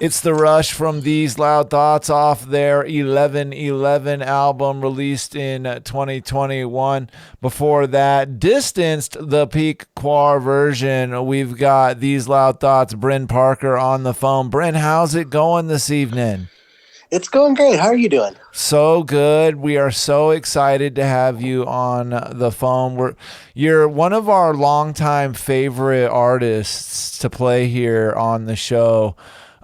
It's The Rush from These Loud Thoughts off their 1111 album released in 2021. Before that, distanced the Peak Quar version. We've got These Loud Thoughts, Bryn Parker on the phone. Bryn, how's it going this evening? It's going great. How are you doing? So good. We are so excited to have you on the phone. You're one of our longtime favorite artists to play here on the show.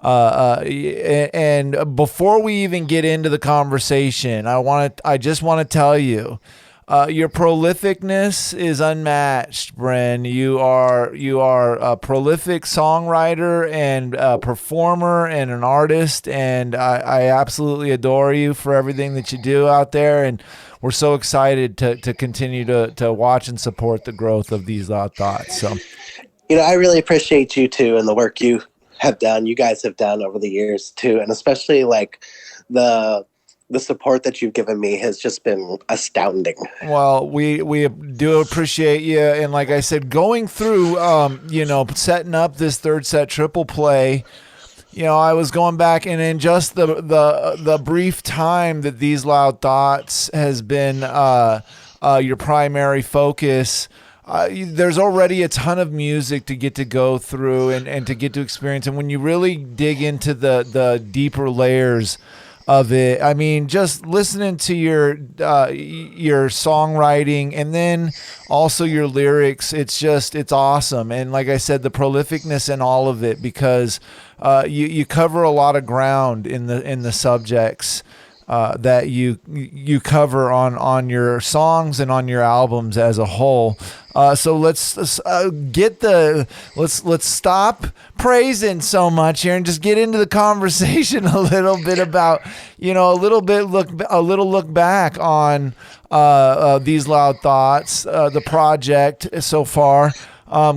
And before we even get into the conversation, I just want to tell you, your prolificness is unmatched, Bryn. You are a prolific songwriter and a performer and an artist, and I absolutely adore you for everything that you do out there. And we're so excited to continue to watch and support the growth of These Loud Thoughts. So, I really appreciate you too and the work you guys have done over the years too, and especially like the support that you've given me has just been astounding. Well, we do appreciate you, and like I said, going through setting up this third set triple play, I was going back, and in just the brief time that These Loud Thoughts has been your primary focus, there's already a ton of music to get to go through and to get to experience. And when you really dig into the deeper layers of it, I mean, just listening to your songwriting and then also your lyrics, it's awesome. And like I said, the prolificness in all of it, because you cover a lot of ground in the subjects that you cover on your songs and on your albums as a whole. So let's stop praising so much here and just get into the conversation a little bit about, a little look back on These Loud Thoughts, the project so far.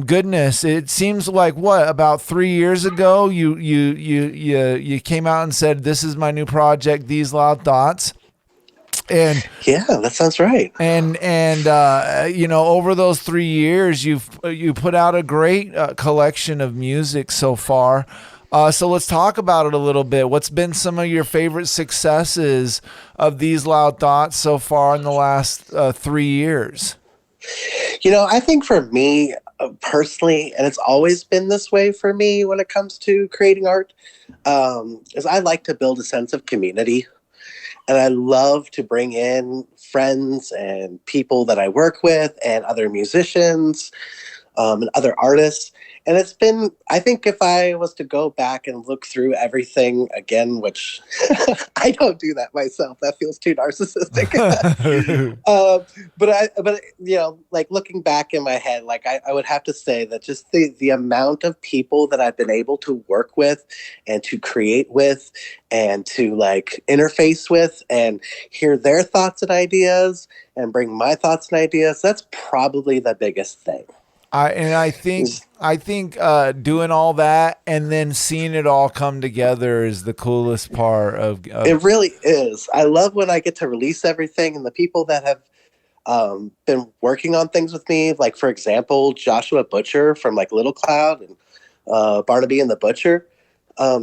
Goodness, it seems like about 3 years ago you came out and said, "This is my new project, These Loud Thoughts." And yeah, that sounds right. And over those 3 years, you put out a great collection of music so far. So let's talk about it a little bit. What's been some of your favorite successes of These Loud Thoughts so far in the last 3 years? I think for me personally, and it's always been this way for me when it comes to creating art, is I like to build a sense of community. And I love to bring in friends and people that I work with and other musicians and other artists. And it's been, I think if I was to go back and look through everything again, which I don't do that myself, that feels too narcissistic. But like looking back in my head, like I would have to say that just the amount of people that I've been able to work with and to create with and to like interface with and hear their thoughts and ideas and bring my thoughts and ideas, that's probably the biggest thing. I think doing all that and then seeing it all come together is the coolest part of it really is. I love when I get to release everything, and the people that have been working on things with me, like for example, Joshua Butcher from like Little Cloud and Barnaby and the Butcher.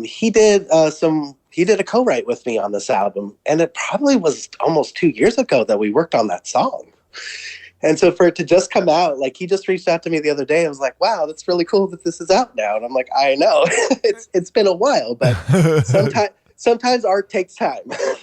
He did a co-write with me on this album, and it probably was almost 2 years ago that we worked on that song. And so for it to just come out, like he just reached out to me the other day. I was like, wow, that's really cool that this is out now. And I'm like, I know it's been a while, but sometimes art takes time.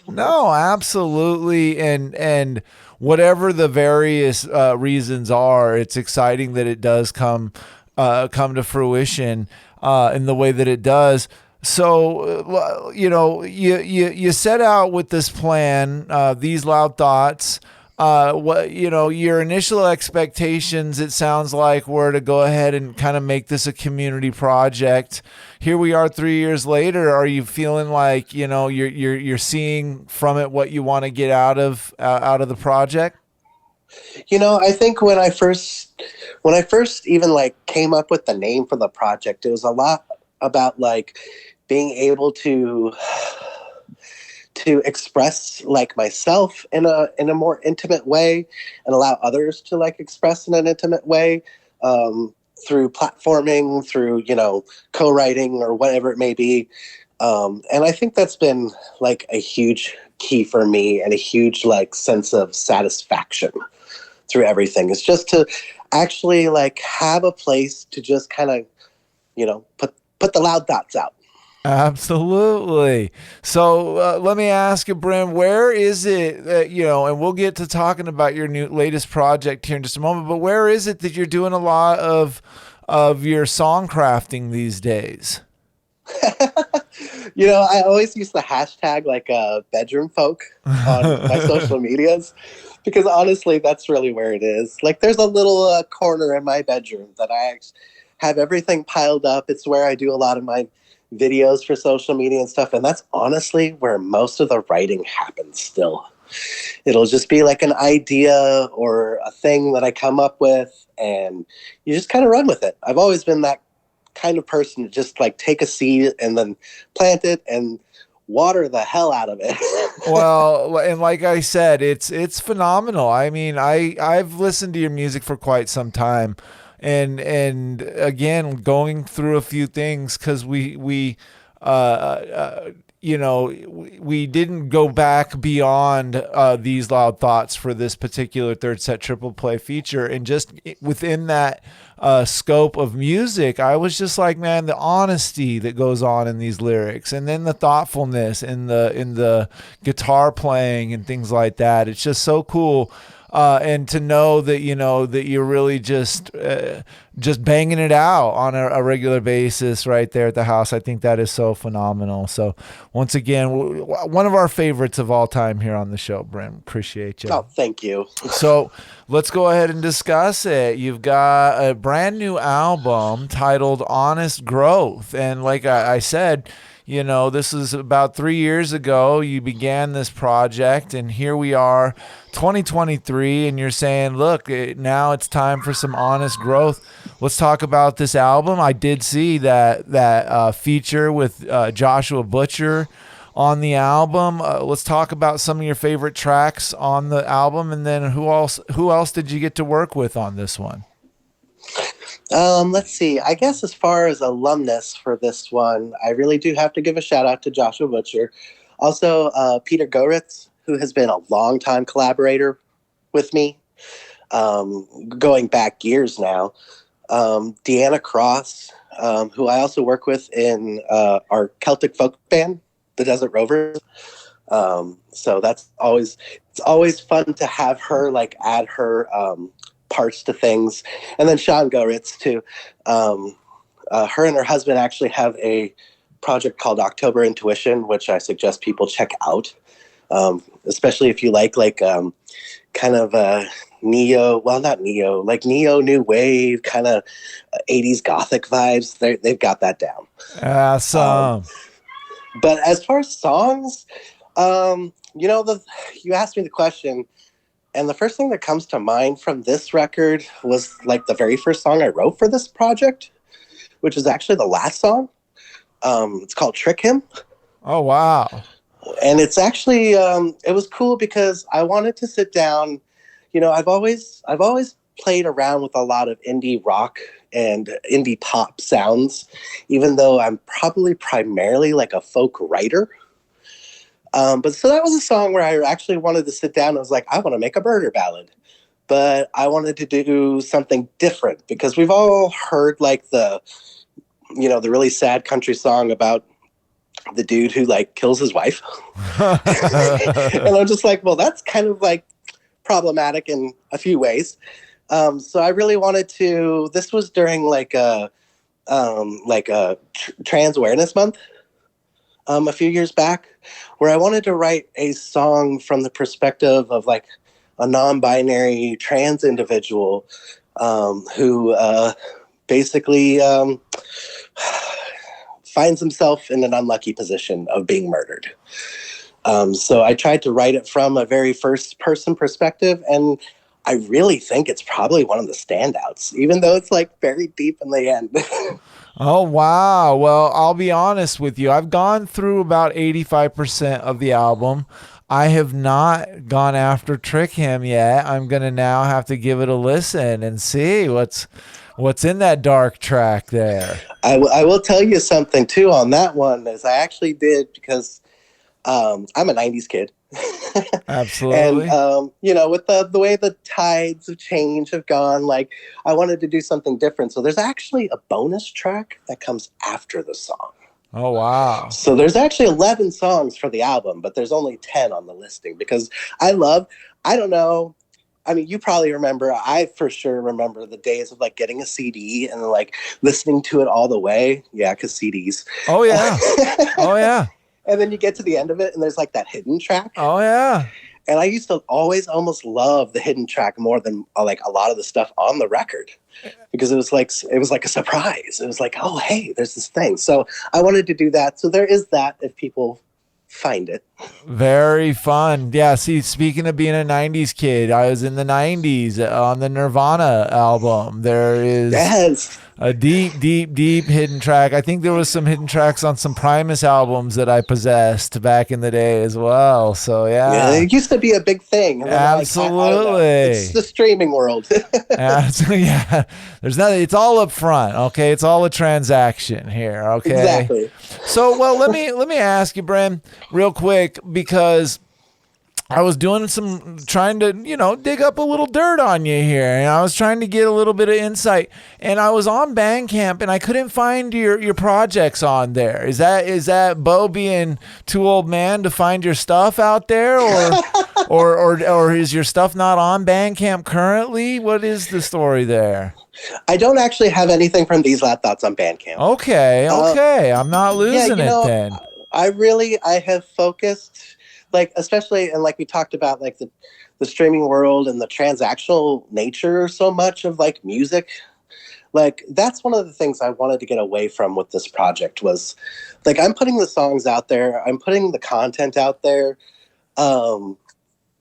No, absolutely. And whatever the various reasons are, it's exciting that it does come to fruition in the way that it does. So, you set out with this plan, These Loud Thoughts. Your initial expectations, it sounds like, were to go ahead and kind of make this a community project. Here we are 3 years later. Are you feeling like, you're seeing from it what you want to get out of the project? I think when I first even like came up with the name for the project, it was a lot about like being able to express like myself in a more intimate way and allow others to like express in an intimate way through platforming, through, co-writing or whatever it may be. And I think that's been like a huge key for me and a huge like sense of satisfaction through everything. It's just to actually like have a place to just kind of, put the loud thoughts out. Absolutely. So let me ask you, Brim, where is it that, and we'll get to talking about your latest project here in just a moment, but where is it that you're doing a lot of your song crafting these days? I always use the hashtag like bedroom folk on my social medias because honestly, that's really where it is. Like there's a little corner in my bedroom that I have everything piled up. It's where I do a lot of my videos for social media and stuff. And that's honestly where most of the writing happens still. It'll just be like an idea or a thing that I come up with and you just kind of run with it. I've always been that kind of person to just like take a seed and then plant it and water the hell out of it. Well, and like I said, it's phenomenal. I mean, I've listened to your music for quite some time. And again, going through a few things because we didn't go back beyond these loud thoughts for this particular third set triple play feature, and just within that scope of music, I was just like, man, the honesty that goes on in these lyrics, and then the thoughtfulness in the guitar playing and things like that. It's just so cool. And to know that, that you're really just banging it out on a regular basis right there at the house. I think that is so phenomenal. So once again, one of our favorites of all time here on the show, Brent. Appreciate you. Oh, thank you. So let's go ahead and discuss it. You've got a brand new album titled Honest Growth. And like I said, this is about 3 years ago you began this project, and here we are 2023, and you're saying, look, now it's time for some honest growth. Let's talk about this album. I did see that feature with Joshua Butcher on the album. Let's talk about some of your favorite tracks on the album, and then who else did you get to work with on this one? Let's see. I guess as far as alumnus for this one, I really do have to give a shout out to Joshua Butcher. Also, Peter Goritz, who has been a longtime collaborator with me, going back years now. Deanna Cross, who I also work with in our Celtic folk band, the Desert Rovers. So it's always fun to have her like add her parts to things. And then Sean Goritz too. Her and her husband actually have a project called October Intuition, which I suggest people check out. Especially if you like kind of not neo, like neo new wave kind of 80s gothic vibes. They've got that down. Awesome. But as far as songs, you asked me the question, and the first thing that comes to mind from this record was like the very first song I wrote for this project, which is actually the last song. It's called Trick Him. Oh, wow. And it's actually, it was cool because I wanted to sit down. I've always played around with a lot of indie rock and indie pop sounds, even though I'm probably primarily like a folk writer. But so that was a song where I actually wanted to sit down and I was like, I want to make a murder ballad, but I wanted to do something different because we've all heard like the really sad country song about the dude who like kills his wife. And I'm just like, well, that's kind of like problematic in a few ways. So I really wanted to, this was during like a Trans Awareness Month a few years back, where I wanted to write a song from the perspective of like a non-binary trans individual who basically finds himself in an unlucky position of being murdered. So I tried to write it from a very first person perspective, and I really think it's probably one of the standouts, even though it's like very deep in the end. Oh, wow. Well, I'll be honest with you. I've gone through about 85% of the album. I have not gone after Trick Him yet. I'm going to now have to give it a listen and see what's What's in that dark track there? I will tell you something too on that one, is I actually did, because I'm a 90s kid. And, Absolutely. with the way the tides of change have gone, like, I wanted to do something different. So there's actually a bonus track that comes after the song. Oh, wow. So there's actually 11 songs for the album, but there's only 10 on the listing, because I don't know. I mean, you probably remember, I for sure remember the days of like getting a CD and like listening to it all the way. Yeah, because CDs. Oh, yeah. Oh, yeah. And then you get to the end of it and there's like that hidden track. Oh, yeah. And I used to always almost love the hidden track more than like a lot of the stuff on the record, because it was like a surprise. It was like, oh, hey, there's this thing. So I wanted to do that. So there is that, if people find it. Very fun. Yeah, see, speaking of being a 90s kid, I was in the 90s on the Nirvana album. There is Yes. a deep, deep, deep hidden track. I think there was some hidden tracks on some Primus albums that I possessed back in the day as well. So, yeah. It used to be a big thing. And then, Absolutely. it's the streaming world. Absolutely. Yeah. There's nothing. It's all up front. Okay. It's all a transaction here. Okay. Exactly. So, well, let me ask you, Bren, real quick, because I was trying to, dig up a little dirt on you here, and I was trying to get a little bit of insight, and I was on Bandcamp and I couldn't find your projects on there. Is that Bo being too old man to find your stuff out there, or is your stuff not on Bandcamp currently? What is the story there? I don't actually have anything from These Loud Thoughts on Bandcamp. Okay. I'm not losing it then. I have focused, like, especially, and like we talked about, like the streaming world and the transactional nature so much of like music. Like, that's one of the things I wanted to get away from with this project, was like, I'm putting the songs out there, I'm putting the content out there,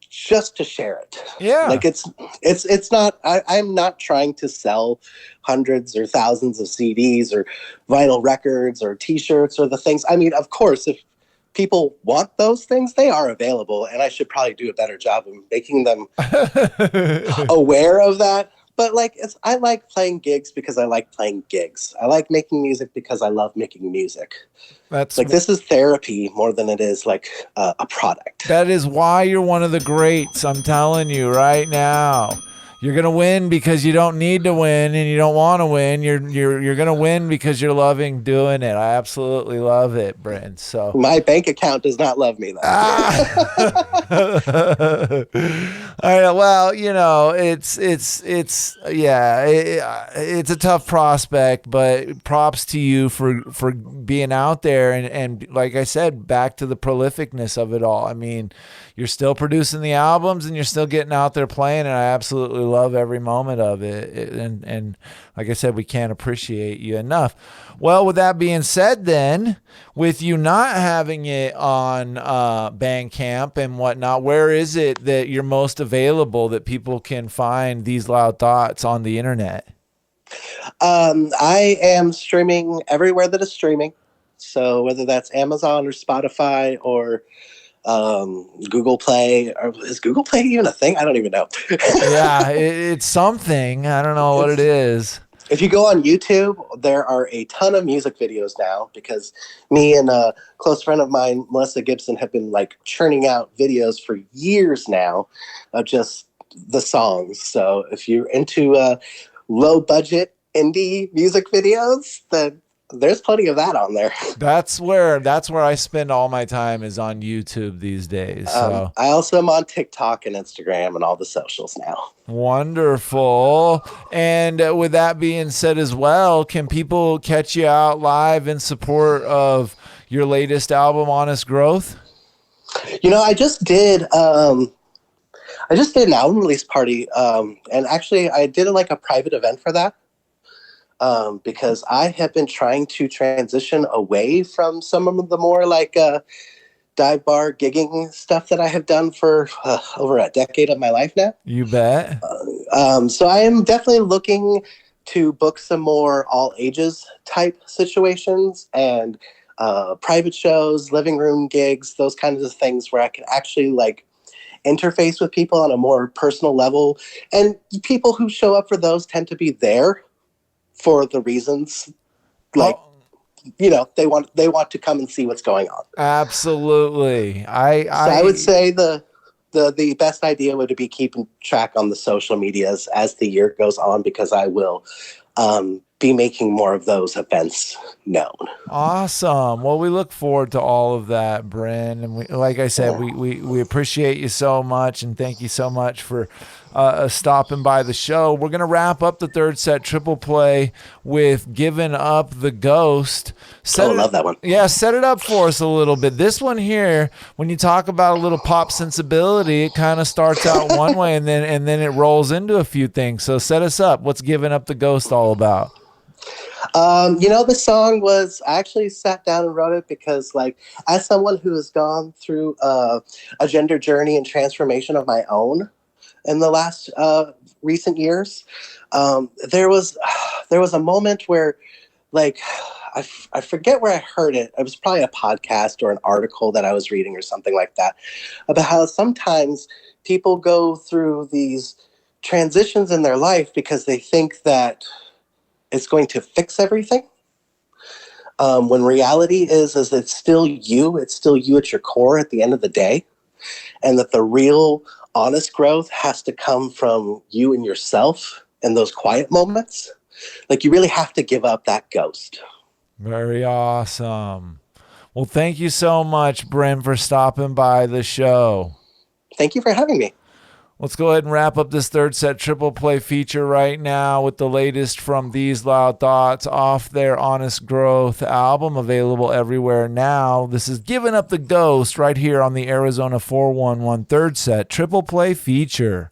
just to share it. Yeah. Like, it's not, I'm not trying to sell hundreds or thousands of CDs or vinyl records or t-shirts or the things. I mean, of course, if people want those things, they are available, and I should probably do a better job of making them aware of that. But like, I like playing gigs because I like playing gigs. I like making music because I love making music. That's like, this is therapy more than it is like a product. That is why you're one of the greats. I'm telling you right now. You're gonna win because you don't need to win and you don't want to win. You're gonna win because you're loving doing it. I absolutely love it, Brent. So my bank account does not love me though. All right. Well, it's a tough prospect, but props to you for being out there and like I said, back to the prolificness of it all. I mean, you're still producing the albums and you're still getting out there playing, and I absolutely love every moment of it. And like I said, we can't appreciate you enough. Well, with that being said, then, with you not having it on Bandcamp and whatnot, where is it that you're most available, that people can find These Loud Thoughts on the internet? I am streaming everywhere that is streaming. So whether that's Amazon or Spotify or Google Play, or is Google Play even a thing? I don't even know. Yeah, it's something. I don't know what it is. If you go on YouTube, there are a ton of music videos now, because me and a close friend of mine, Melissa Gibson, have been like churning out videos for years now of just the songs. So if you're into low budget indie music videos, then there's plenty of that on there. That's where I spend all my time, is on YouTube these days. So I also am on TikTok and Instagram and all the socials now. Wonderful. And with that being said as well, can people catch you out live in support of your latest album, Honest Growth? I just did an album release party, and actually I did like a private event for that. Because I have been trying to transition away from some of the more like dive bar gigging stuff that I have done for over a decade of my life now. You bet. So I am definitely looking to book some more all ages type situations and private shows, living room gigs, those kinds of things where I can actually like interface with people on a more personal level. And people who show up for those tend to be there for the reasons, like, you know, they want to come and see what's going on. Absolutely. So I would say the best idea would be keeping track on the social medias as the year goes on, because I will be making more of those events known. Awesome. Well, we look forward to all of that, Bryn. And like I said, we appreciate you so much, and thank you so much for stopping by the show. We're going to wrap up the third set triple play with Giving Up the Ghost. I love that one. Yeah, set it up for us a little bit. This one here, when you talk about a little pop sensibility, it kind of starts out one way and then it rolls into a few things. So set us up. What's Giving Up the Ghost all about? You know, the song was, I actually sat down and wrote it because, like, as someone who has gone through a gender journey and transformation of my own in the last recent years, there was a moment where, like, I forget where I heard it. It was probably a podcast or an article that I was reading or something like that, about how sometimes people go through these transitions in their life because they think that it's going to fix everything. When reality is it's still you. It's still you at your core at the end of the day. And that the real honest growth has to come from you and yourself in those quiet moments. Like, you really have to give up that ghost. Very awesome. Well, thank you so much, Bryn, for stopping by the show. Thank you for having me. Let's go ahead and wrap up this third set triple play feature right now with the latest from These Loud Thoughts off their Honest Growth album, available everywhere now. This is Giving Up the Ghost right here on the Arizona 411 third set triple play feature.